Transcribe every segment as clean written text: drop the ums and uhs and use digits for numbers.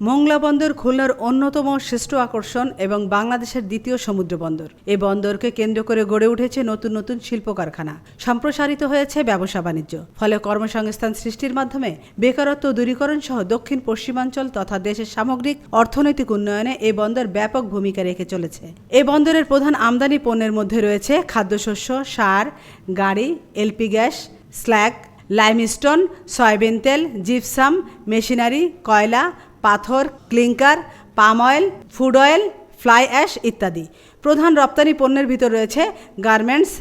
মোংলা বন্দর খুলনার অন্যতম শ্রেষ্ঠ আকর্ষণ এবং বাংলাদেশের দ্বিতীয় সমুদ্র বন্দর। এই বন্দরকে কেন্দ্র করে গড়ে উঠেছে নতুন নতুন শিল্প কারখানা, সম্প্রসারিত হয়েছে ব্যবসা বাণিজ্য। ফলে কর্মসংস্থান সৃষ্টির মাধ্যমে বেকারত্ব দূরীকরণ সহ দক্ষিণ পশ্চিমাঞ্চল তথা দেশের সামগ্রিক অর্থনৈতিক উন্নয়নে এই বন্দর ব্যাপক ভূমিকা রেখে চলেছে। এই বন্দরের প্রধান আমদানি পণ্যের মধ্যে রয়েছে খাদ্যশস্য, সার, গাড়ি, LP gas, slug, limestone, soybean তেল, জিপসাম, মেশিনারি, কয়লা, পাথর, clinker, palm oil, food oil, fly ash ইত্যাদি। প্রধান রপ্তানি পণ্যের ভিতর রয়েছে গার্মেন্টস,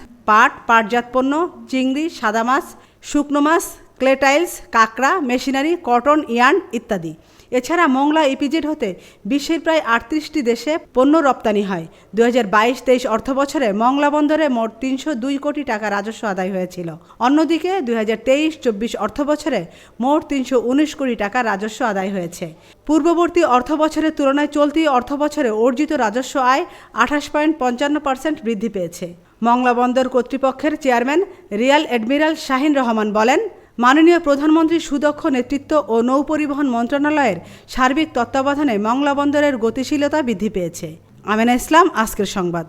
পাটজাত পণ্য, চিংড়ি, সাদা মাছ, শুকনো মাছ, ক্লে টাইলস, কাঁকড়া, মেশিনারি, কটন, ইয়ার্ন ইত্যাদি। এছাড়া মোংলা ইপিজেড হতে বিশ্বের প্রায় 38টি দেশে পণ্য রপ্তানি হয়। 2022-23 অর্থবছরে মোংলা বন্দরে মোট 302 কোটি টাকা রাজস্ব আদায় হয়েছিল। অন্যদিকে 2023-24 অর্থবছরে মোট 319 কোটি টাকা রাজস্ব আদায় হয়েছে। পূর্ববর্তী অর্থবছরের তুলনায় চলতি অর্থবছরে অর্জিত রাজস্ব আয় 28.55% বৃদ্ধি পেয়েছে। মোংলা বন্দর কর্তৃপক্ষের chairman rear admiral Shahin Rahman বলেন, মাননীয় প্রধানমন্ত্রীর সুদক্ষ নেতৃত্ব ও নৌপরিবহন মন্ত্রণালয়ের সার্বিক তত্ত্বাবধানে মোংলা বন্দরের গতিশীলতা বৃদ্ধি পেয়েছে। আমেনা ইসলাম, আজকের সংবাদ।